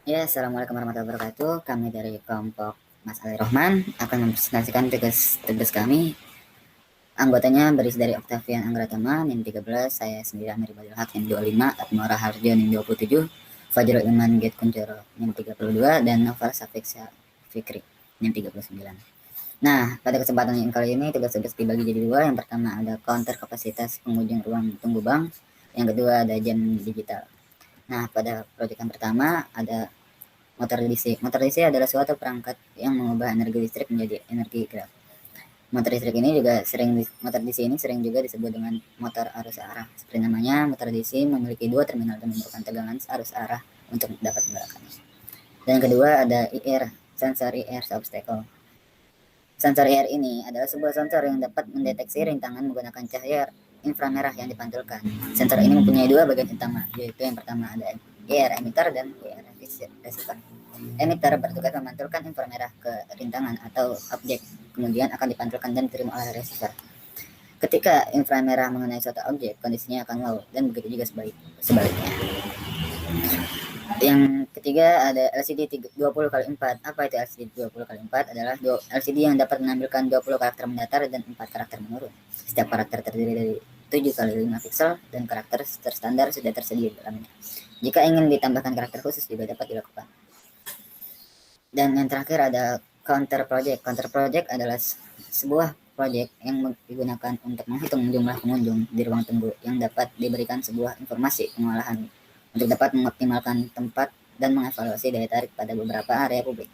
Ya, Assalamualaikum warahmatullahi wabarakatuh. Kami dari kelompok Mas Ali Rohman akan mempresentasikan tugas kami. Anggotanya berisi dari Octavian Anggratama, NIM 13, saya sendiri Amir Badil Haq, NIM 25, Atmora Harjo, NIM 27, Fajrul Iman Get Kuncoro, NIM 32, dan Novel Safiksa Fikri, NIM 39. Nah, pada kesempatan yang kali ini tugas-tugas dibagi jadi dua. Yang pertama ada counter kapasitas pengunjung ruang tunggu bank. Yang kedua ada jam digital. Nah, pada proyek yang pertama ada motor DC. Motor DC adalah suatu perangkat yang mengubah energi listrik menjadi energi gerak. Motor listrik ini juga motor DC ini sering juga disebut dengan motor arus arah. Seperti namanya, motor DC memiliki dua terminal dan memerlukan tegangan arus arah untuk dapat menggerakkannya. Dan yang kedua ada IR, sensor IR obstacle. Sensor IR ini adalah sebuah sensor yang dapat mendeteksi rintangan menggunakan cahaya inframerah yang dipantulkan. Sensor ini mempunyai dua bagian utama, yaitu yang pertama ada IR emitter dan IR receiver. Emitter bertugas memantulkan inframerah ke rintangan atau objek, kemudian akan dipantulkan dan diterima oleh receiver. Ketika inframerah mengenai suatu objek, kondisinya akan low, dan begitu juga sebaliknya. Yang ketiga ada LCD 20x4. Apa itu LCD 20x4? Adalah LCD yang dapat menampilkan 20 karakter mendatar dan 4 karakter menurun. Setiap karakter terdiri dari 7x5 pixel dan karakter terstandar sudah tersedia di dalamnya. Jika ingin ditambahkan karakter khusus juga dapat dilakukan. Dan yang terakhir ada counter project. Counter project adalah sebuah project yang digunakan untuk menghitung jumlah pengunjung di ruang tunggu yang dapat diberikan sebuah informasi pengolahan untuk dapat mengoptimalkan tempat dan mengevaluasi daya tarik pada beberapa area publik.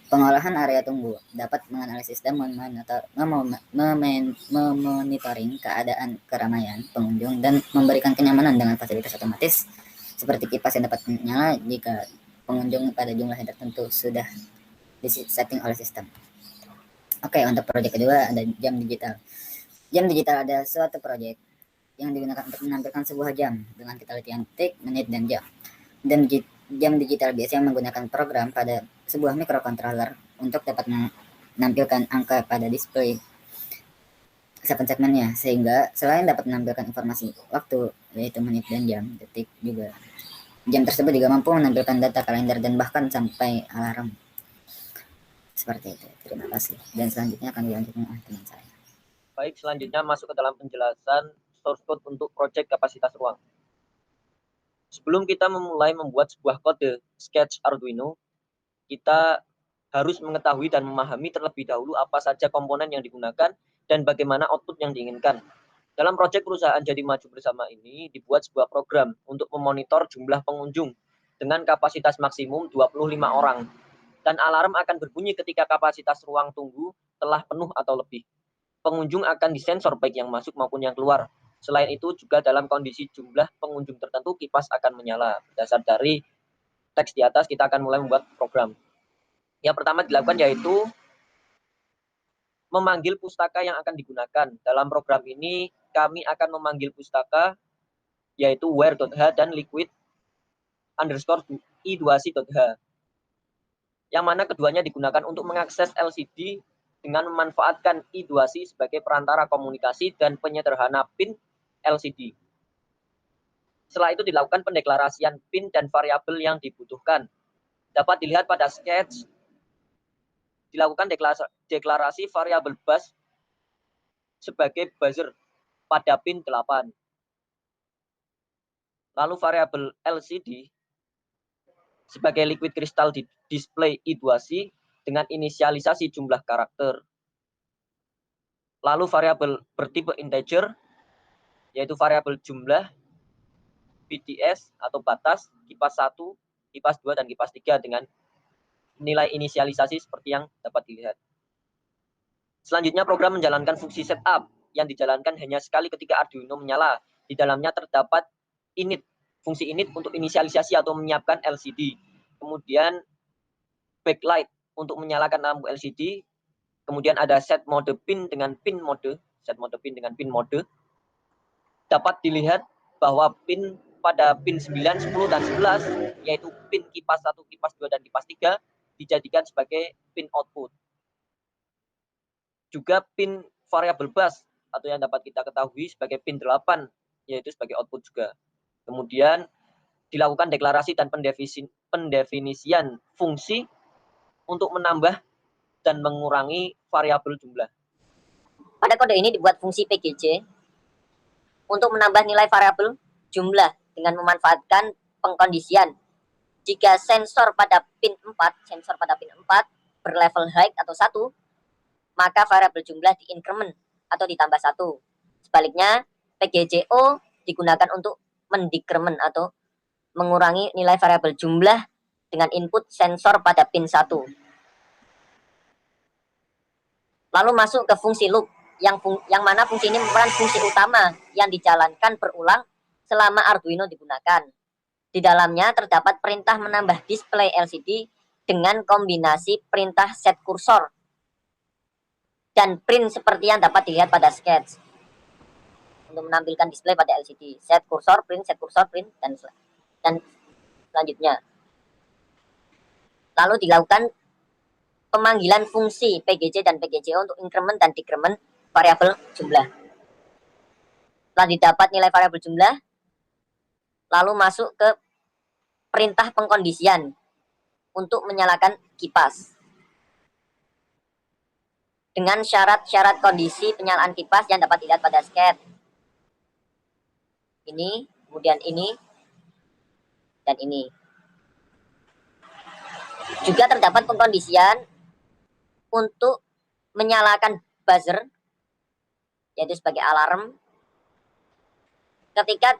Pengolahan area tunggu dapat menganalisis dan memonitoring keadaan keramaian pengunjung dan memberikan kenyamanan dengan fasilitas otomatis seperti kipas yang dapat menyala jika pengunjung pada jumlah yang tertentu sudah disetting oleh sistem. Oke, untuk proyek kedua ada jam digital. Jam digital ada suatu proyek yang digunakan untuk menampilkan sebuah jam dengan kita latihan tik, menit, dan jam. Dan jam digital biasanya menggunakan program pada sebuah microcontroller untuk dapat menampilkan angka pada display segmennya, sehingga selain dapat menampilkan informasi waktu yaitu menit dan jam, detik juga. Jam tersebut juga mampu menampilkan data kalender dan bahkan sampai alarm. Seperti itu. Terima kasih. Dan selanjutnya akan dilanjutkan oleh teman saya. Baik, selanjutnya masuk ke dalam penjelasan source code untuk proyek kapasitas ruang. Sebelum kita memulai membuat sebuah kode sketch Arduino, kita harus mengetahui dan memahami terlebih dahulu apa saja komponen yang digunakan dan bagaimana output yang diinginkan. Dalam proyek perusahaan Jadi Maju Bersama ini dibuat sebuah program untuk memonitor jumlah pengunjung dengan kapasitas maksimum 25 orang. Dan alarm akan berbunyi ketika kapasitas ruang tunggu telah penuh atau lebih. Pengunjung akan disensor baik yang masuk maupun yang keluar. Selain itu juga dalam kondisi jumlah pengunjung tertentu kipas akan menyala. Berdasar dari teks di atas kita akan mulai membuat program. Yang pertama dilakukan yaitu memanggil pustaka yang akan digunakan. Dalam program ini kami akan memanggil pustaka yaitu where.h dan liquid underscore i2c.h. Yang mana keduanya digunakan untuk mengakses LCD dengan memanfaatkan I2C sebagai perantara komunikasi dan penyederhana pin LCD. Setelah itu dilakukan pendeklarasian pin dan variabel yang dibutuhkan. Dapat dilihat pada sketch, dilakukan deklarasi variabel bus sebagai buzzer pada pin 8. Lalu variabel LCD sebagai liquid crystal di display I2C dengan inisialisasi jumlah karakter. Lalu variabel bertipe integer, yaitu variabel jumlah, BTS atau batas, kipas 1, kipas 2, dan kipas 3 dengan nilai inisialisasi seperti yang dapat dilihat. Selanjutnya program menjalankan fungsi setup yang dijalankan hanya sekali ketika Arduino menyala. Di dalamnya terdapat init, fungsi init untuk inisialisasi atau menyiapkan LCD. Kemudian backlight untuk menyalakan lampu LCD. Kemudian ada set mode pin dengan pin mode, set mode pin dengan pin mode. Dapat dilihat bahwa pin pada pin 9, 10, dan 11, yaitu pin kipas 1, kipas 2, dan kipas 3, dijadikan sebagai pin output. Juga pin variabel bus, atau yang dapat kita ketahui sebagai pin 8, yaitu sebagai output juga. Kemudian dilakukan deklarasi dan pendefinisian fungsi untuk menambah dan mengurangi variabel jumlah. Pada kode ini dibuat fungsi PGJ untuk menambah nilai variabel jumlah dengan memanfaatkan pengkondisian. Jika sensor pada pin 4 berlevel high atau 1, maka variabel jumlah diincrement atau ditambah 1. Sebaliknya, PGJO digunakan untuk mendecrement atau mengurangi nilai variabel jumlah dengan input sensor pada pin 1. Lalu masuk ke fungsi loop, yang mana fungsi ini merupakan fungsi utama yang dijalankan berulang selama Arduino digunakan. Di dalamnya terdapat perintah menambah display LCD dengan kombinasi perintah set kursor dan print seperti yang dapat dilihat pada sketch. Untuk menampilkan display pada LCD, set kursor, print, dan selanjutnya. Lalu dilakukan pemanggilan fungsi PGJ dan PGJO untuk increment dan decrement variabel jumlah. Setelah didapat nilai variabel jumlah, lalu masuk ke perintah pengkondisian untuk menyalakan kipas. Dengan syarat-syarat kondisi penyalaan kipas yang dapat dilihat pada sketch. Ini, kemudian ini, dan ini. Juga terdapat pengkondisian untuk menyalakan buzzer, yaitu sebagai alarm, ketika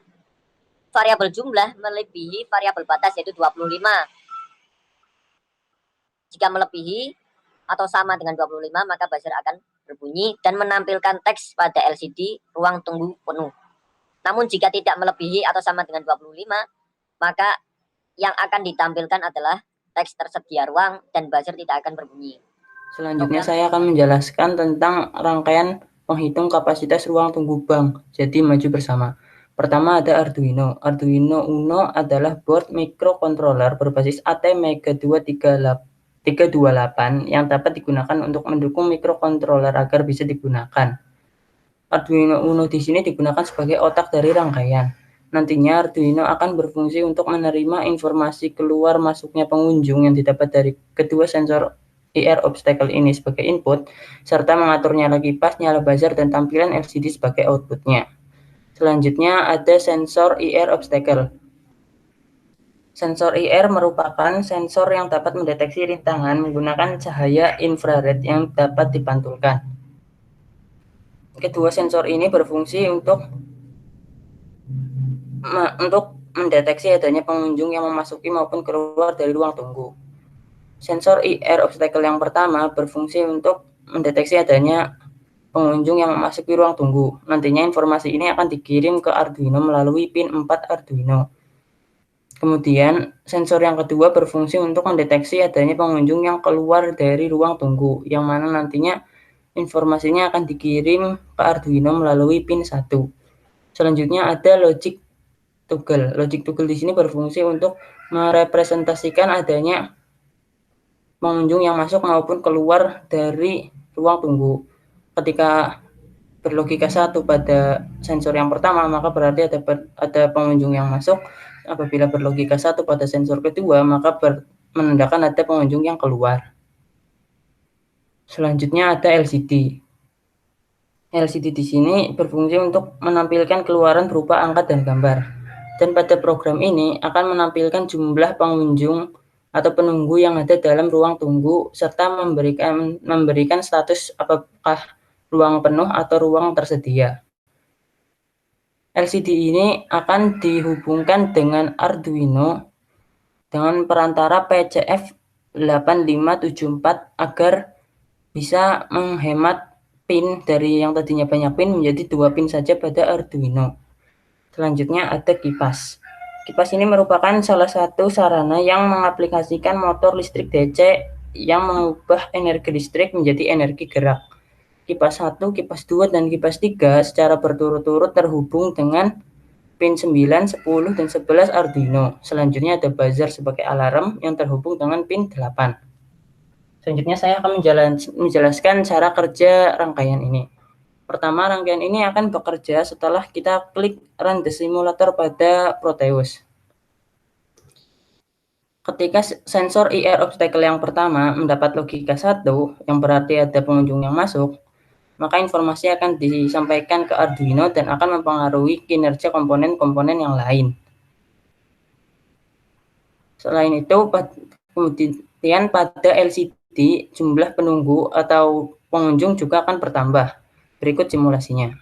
variabel jumlah melebihi variabel batas, yaitu 25. Jika melebihi atau sama dengan 25, maka buzzer akan berbunyi dan menampilkan teks pada LCD ruang tunggu penuh. Namun jika tidak melebihi atau sama dengan 25, maka yang akan ditampilkan adalah teks tersedia ruang dan buzzer tidak akan berbunyi. Selanjutnya saya akan menjelaskan tentang rangkaian penghitung kapasitas ruang tunggu bank. Jadi maju bersama. Pertama ada Arduino. Arduino Uno adalah board microcontroller berbasis ATmega238 yang dapat digunakan untuk mendukung microcontroller agar bisa digunakan. Arduino Uno di sini digunakan sebagai otak dari rangkaian. Nantinya Arduino akan berfungsi untuk menerima informasi keluar masuknya pengunjung yang didapat dari kedua sensor IR obstacle ini sebagai input, serta mengatur nyala kipas, nyala buzzer, dan tampilan LCD sebagai outputnya. Selanjutnya ada sensor IR obstacle. Sensor IR merupakan sensor yang dapat mendeteksi rintangan menggunakan cahaya infrared yang dapat dipantulkan. Kedua sensor ini berfungsi untuk mendeteksi adanya pengunjung yang memasuki maupun keluar dari ruang tunggu. Sensor IR obstacle yang pertama berfungsi untuk mendeteksi adanya pengunjung yang memasuki ruang tunggu. Nantinya informasi ini akan dikirim ke Arduino melalui pin 4 Arduino. Kemudian sensor yang kedua berfungsi untuk mendeteksi adanya pengunjung yang keluar dari ruang tunggu, yang mana nantinya informasinya akan dikirim ke Arduino melalui pin 1. Selanjutnya ada logic toggle. Logic toggle di sini berfungsi untuk merepresentasikan adanya pengunjung yang masuk maupun keluar dari ruang tunggu. Ketika berlogika 1 pada sensor yang pertama, maka berarti ada pengunjung yang masuk. Apabila berlogika 1 pada sensor kedua, maka menandakan ada pengunjung yang keluar. Selanjutnya ada LCD. LCD di sini berfungsi untuk menampilkan keluaran berupa angka dan gambar. Dan pada program ini akan menampilkan jumlah pengunjung atau penunggu yang ada dalam ruang tunggu, serta memberikan status apakah ruang penuh atau ruang tersedia. LCD ini akan dihubungkan dengan Arduino dengan perantara PCF8574 agar bisa menghemat pin dari yang tadinya banyak pin menjadi 2 pin saja pada Arduino. Selanjutnya ada kipas. Kipas ini merupakan salah satu sarana yang mengaplikasikan motor listrik DC yang mengubah energi listrik menjadi energi gerak. Kipas 1, kipas 2, dan kipas 3 secara berturut-turut terhubung dengan pin 9, 10, dan 11 Arduino. Selanjutnya ada buzzer sebagai alarm yang terhubung dengan pin 8. Selanjutnya saya akan menjelaskan cara kerja rangkaian ini. Pertama, rangkaian ini akan bekerja setelah kita klik run the simulator pada Proteus. Ketika sensor IR obstacle yang pertama mendapat logika 1, yang berarti ada pengunjung yang masuk, maka informasi akan disampaikan ke Arduino dan akan mempengaruhi kinerja komponen-komponen yang lain. Selain itu, kemudian pada LCD, jumlah penunggu atau pengunjung juga akan bertambah. Berikut simulasinya.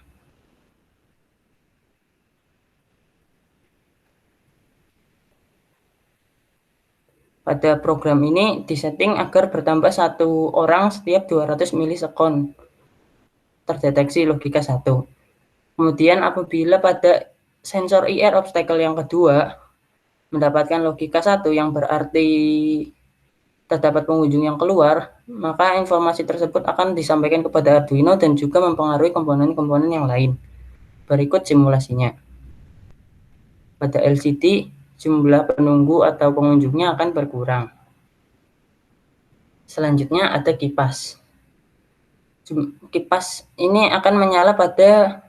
Pada program ini disetting agar bertambah 1 orang setiap 200 milisekon. Terdeteksi logika 1. Kemudian apabila pada sensor IR obstacle yang kedua mendapatkan logika 1 yang berarti terdapat pengunjung yang keluar, maka informasi tersebut akan disampaikan kepada Arduino dan juga mempengaruhi komponen-komponen yang lain. Berikut simulasinya. Pada LCD, jumlah penunggu atau pengunjungnya akan berkurang. Selanjutnya ada kipas. Kipas ini akan menyala pada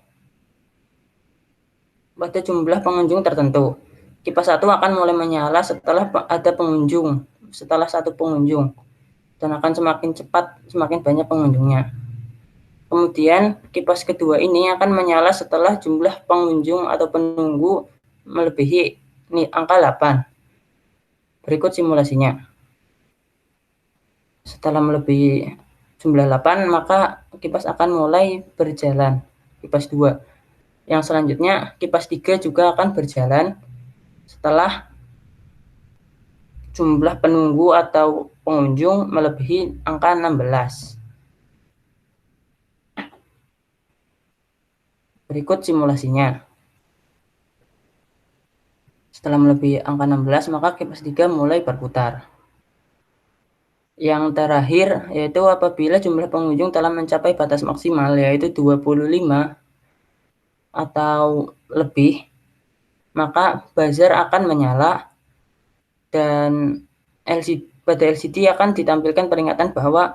jumlah pengunjung tertentu. Kipas 1 akan mulai menyala setelah ada pengunjung, setelah 1 pengunjung, dan akan semakin cepat semakin banyak pengunjungnya. Kemudian kipas kedua ini akan menyala setelah jumlah pengunjung atau penunggu melebihi angka 8. Berikut simulasinya. Setelah melebihi jumlah 8, maka kipas akan mulai berjalan. Kipas 2. Yang selanjutnya, kipas 3 juga akan berjalan setelah jumlah penunggu atau pengunjung melebihi angka 16. Berikut simulasinya. Setelah melebihi angka 16, maka kipas 3 mulai berputar. Yang terakhir yaitu apabila jumlah pengunjung telah mencapai batas maksimal yaitu 25 atau lebih, maka buzzer akan menyala dan pada LCD akan ditampilkan peringatan bahwa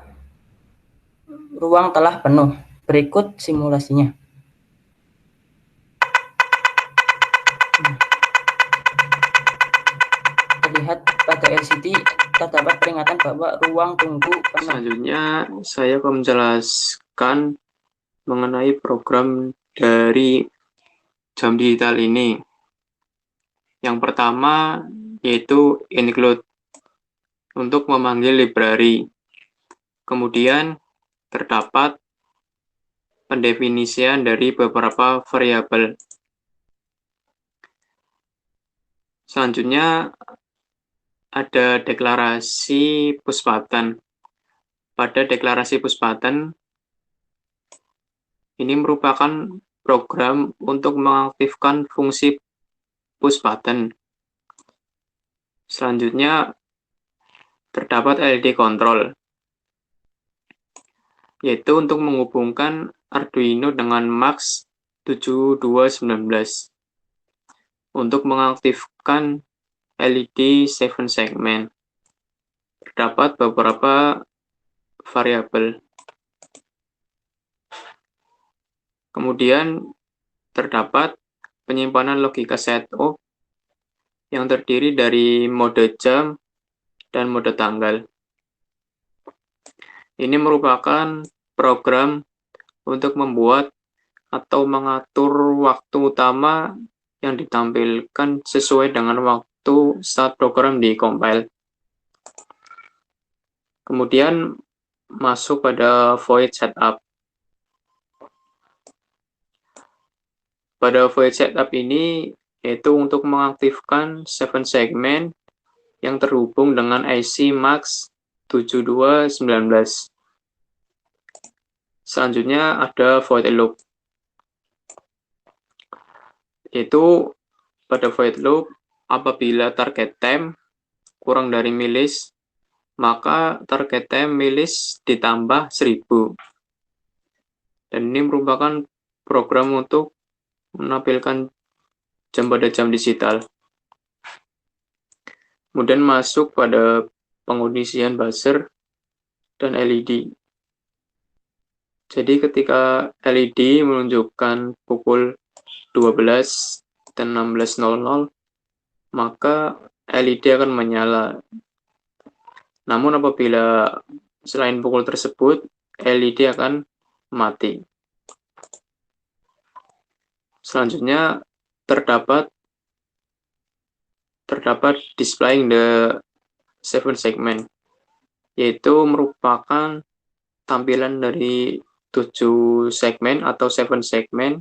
ruang telah penuh. Berikut simulasinya. Terlihat pada LCD terdapat peringatan bahwa ruang tunggu penuh. Selanjutnya, saya akan menjelaskan mengenai program dari jam digital ini. Yang pertama yaitu include untuk memanggil library. Kemudian terdapat pendefinisian dari beberapa variabel. Selanjutnya ada deklarasi push button. Pada deklarasi push button, ini merupakan program untuk mengaktifkan fungsi push button. Selanjutnya terdapat LED control, yaitu untuk menghubungkan Arduino dengan MUX 7219 untuk mengaktifkan LED 7 segment. Terdapat beberapa variabel. Kemudian terdapat penyimpanan logika setup yang terdiri dari mode jam dan mode tanggal. Ini merupakan program untuk membuat atau mengatur waktu utama yang ditampilkan sesuai dengan waktu saat program di-compile. Kemudian masuk pada void setup. Pada void setup ini yaitu untuk mengaktifkan 7 segmen yang terhubung dengan IC MUX 7219. Selanjutnya ada void loop. Yaitu pada void loop apabila target time kurang dari milis, maka target time milis ditambah 1000. Dan ini merupakan program untuk menampilkan jam pada jam digital. Kemudian masuk pada pengondisian buzzer dan LED. Jadi ketika LED menunjukkan pukul 12 dan 16.00, maka LED akan menyala. Namun apabila selain pukul tersebut, LED akan mati. Selanjutnya terdapat displaying the 7 segment, yaitu merupakan tampilan dari 7 segmen atau 7 segmen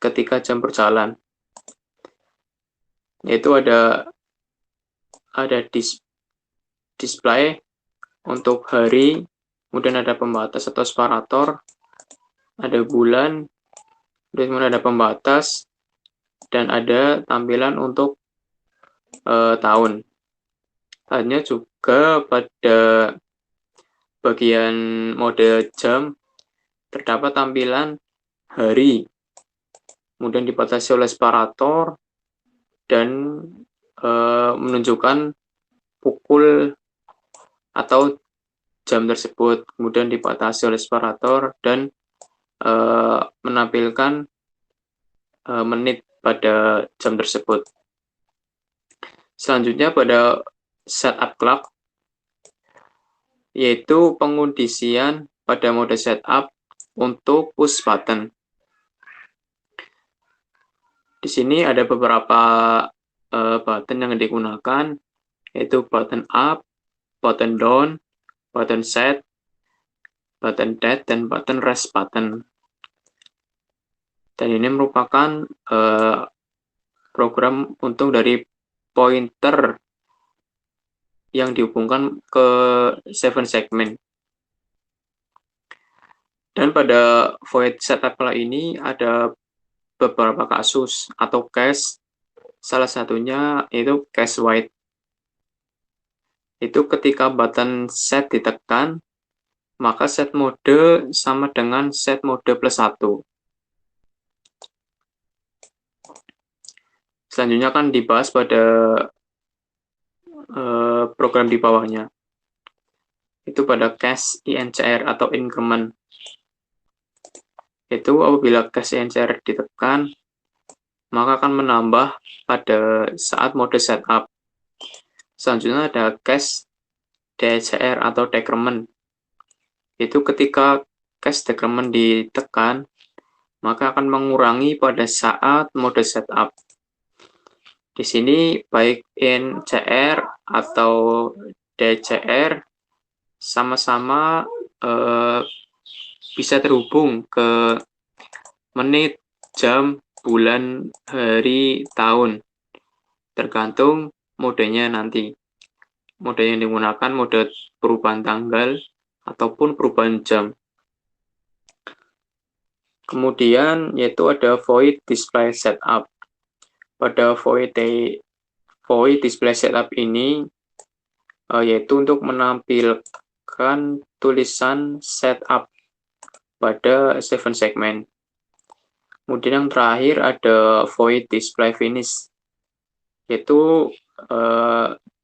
ketika jam berjalan. Yaitu ada display untuk hari, kemudian ada pembatas atau separator, ada bulan, kemudian ada pembatas, dan ada tampilan untuk tahun. Hanya juga pada bagian mode jam terdapat tampilan hari, kemudian dibatasi oleh separator dan menunjukkan pukul atau jam tersebut, kemudian dibatasi oleh separator dan menampilkan menit pada jam tersebut. Selanjutnya pada setup clock, yaitu pengondisian pada mode setup untuk push button. Di sini ada beberapa button yang digunakan, yaitu button up, button down, button set, button dead, dan button rest button. Dan ini merupakan program untuk dari pointer yang dihubungkan ke 7 segmen. Dan pada void setup ini ada beberapa kasus atau case, salah satunya itu case white. Itu ketika button set ditekan, maka set mode sama dengan set mode +1. Selanjutnya akan dibahas pada program di bawahnya. Itu pada cache INCR atau increment. Itu apabila cache INCR ditekan, maka akan menambah pada saat mode setup. Selanjutnya ada cache DCR atau decrement. Itu ketika cache decrement ditekan, maka akan mengurangi pada saat mode setup. Di sini baik INCR atau DCR sama-sama bisa terhubung ke menit, jam, bulan, hari, tahun, tergantung modenya nanti. Mode yang digunakan mode perubahan tanggal ataupun perubahan jam. Kemudian yaitu ada void display setup. Pada void display setup ini yaitu untuk menampilkan tulisan setup pada 7 segmen. Kemudian yang terakhir ada void display finish, yaitu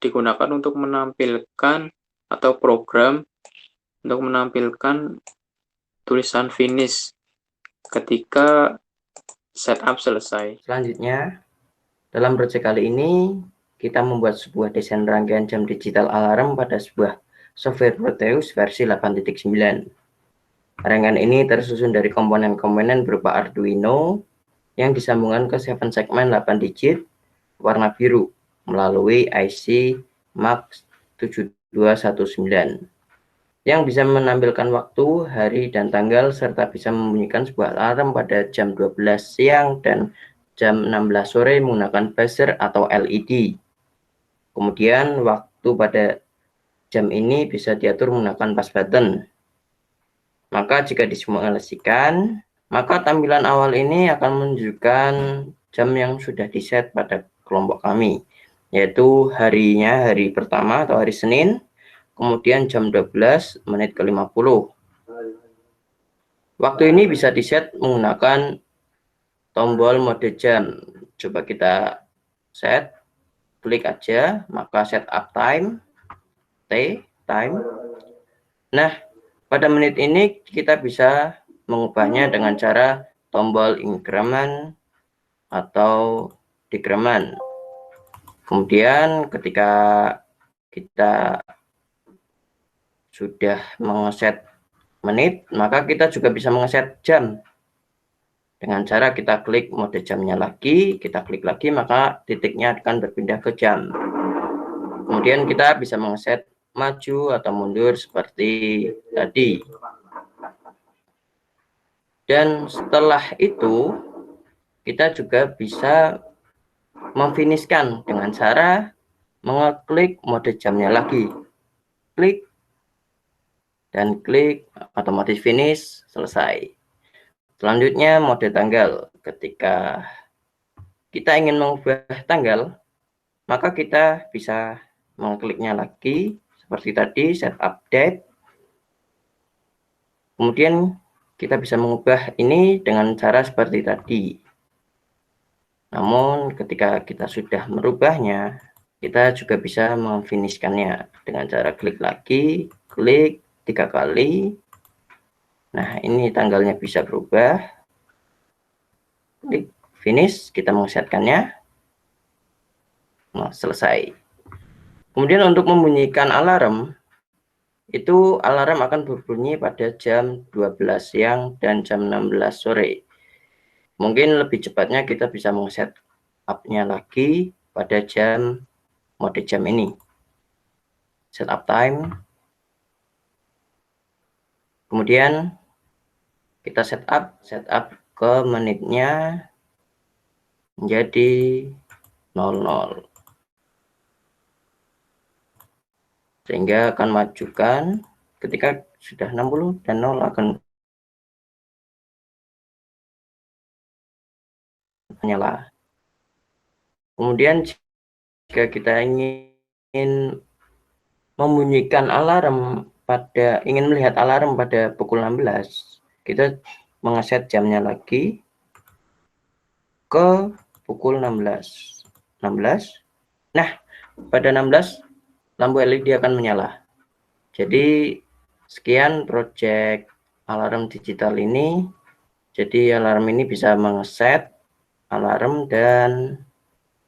digunakan untuk menampilkan atau program untuk menampilkan tulisan finish ketika setup selesai. Selanjutnya, dalam project kali ini kita membuat sebuah desain rangkaian jam digital alarm pada sebuah software Proteus versi 8.9. Rangkaian ini tersusun dari komponen-komponen berupa Arduino yang disambungkan ke 7 segmen 8 digit warna biru melalui IC MAX7219 yang bisa menampilkan waktu, hari, dan tanggal serta bisa membunyikan sebuah alarm pada jam 12 siang dan jam 16 sore menggunakan buzzer atau LED. Kemudian waktu pada jam ini bisa diatur menggunakan push button. Maka jika disimulasikan, maka tampilan awal ini akan menunjukkan jam yang sudah diset pada kelompok kami, yaitu harinya hari pertama atau hari Senin, kemudian jam 12 menit ke 50. Waktu ini bisa diset menggunakan tombol mode jam. Coba kita set, klik aja, maka setup time, time. Nah, pada menit ini kita bisa mengubahnya dengan cara tombol increment atau decrement. Kemudian ketika kita sudah mengeset menit, maka kita juga bisa mengeset jam. Dengan cara kita klik mode jamnya lagi, kita klik lagi, maka titiknya akan berpindah ke jam. Kemudian kita bisa mengeset maju atau mundur seperti tadi. Dan setelah itu, kita juga bisa memfinishkan dengan cara mengeklik mode jamnya lagi. Klik, dan klik, otomatis finish, selesai. Selanjutnya mode tanggal. Ketika kita ingin mengubah tanggal, maka kita bisa mengkliknya lagi seperti tadi, set update. Kemudian kita bisa mengubah ini dengan cara seperti tadi. Namun ketika kita sudah merubahnya, kita juga bisa memfinishkannya dengan cara klik lagi, klik 3 kali. Nah, ini tanggalnya bisa berubah. Klik finish, kita mengesetkannya. Nah, selesai. Kemudian untuk membunyikan alarm, itu alarm akan berbunyi pada jam 12 siang dan jam 16 sore. Mungkin lebih cepatnya kita bisa mengeset up-nya lagi pada mode jam ini. Setup time. Kemudian kita setup ke menitnya menjadi 00. Sehingga akan majukan ketika sudah 60 dan 0 akan menyala. Kemudian jika kita ingin membunyikan alarm ingin melihat alarm pada pukul 16, kita mengeset jamnya lagi ke pukul 16. Nah, pada 16 lampu LED akan menyala. Jadi sekian project alarm digital ini. Jadi alarm ini bisa mengeset alarm dan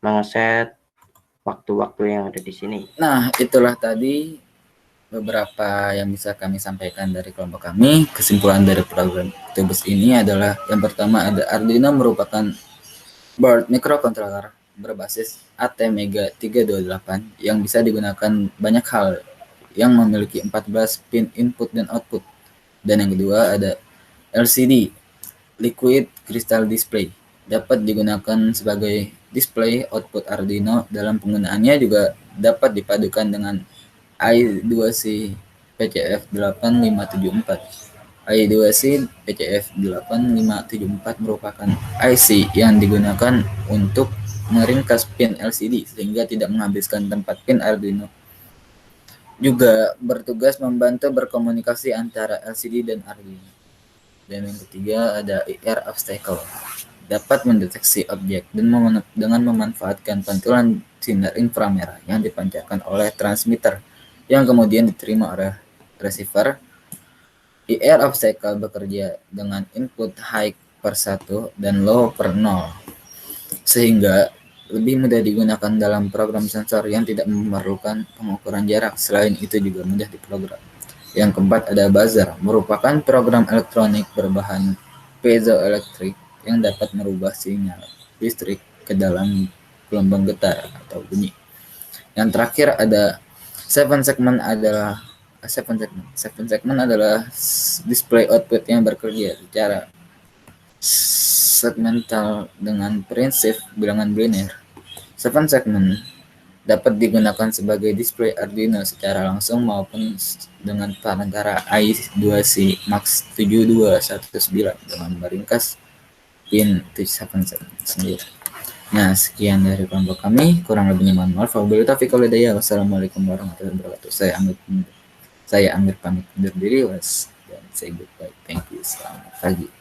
mengeset waktu-waktu yang ada di sini. Nah, itulah tadi beberapa yang bisa kami sampaikan dari kelompok kami. Kesimpulan dari program Tubus ini adalah yang pertama ada Arduino merupakan board microcontroller berbasis ATmega 328 yang bisa digunakan banyak hal yang memiliki 14 pin input dan output. Dan yang kedua ada LCD, Liquid Crystal Display, dapat digunakan sebagai display output Arduino. Dalam penggunaannya juga dapat dipadukan dengan I2C PCF8574. I2C PCF8574 merupakan IC yang digunakan untuk meringkas pin LCD sehingga tidak menghabiskan tempat pin Arduino. Juga bertugas membantu berkomunikasi antara LCD dan Arduino. Dan yang ketiga ada IR obstacle, dapat mendeteksi objek dengan memanfaatkan pantulan sinar inframerah yang dipancarkan oleh transmitter yang kemudian diterima oleh receiver. IR obstacle bekerja dengan input high per 1 dan low per 0, sehingga lebih mudah digunakan dalam program sensor yang tidak memerlukan pengukuran jarak. Selain itu juga mudah diprogram. Yang keempat ada buzzer, merupakan program elektronik berbahan piezoelektrik yang dapat merubah sinyal listrik ke dalam gelombang getar atau bunyi. Yang terakhir ada seven segment adalah display output yang bekerja secara segmental dengan prinsip bilangan biner. Seven segment dapat digunakan sebagai display Arduino secara langsung maupun dengan perantara I2C Max 7219 dengan meringkas pin 779. Nah, sekian dari kelompok kami. Kurang lebihnya mohon maaf. Wabillahi taufiq wal hidayah. Wassalamualaikum warahmatullahi wabarakatuh. Saya Amir pamit undur diri. Dan say goodbye. Thank you. Selamat pagi.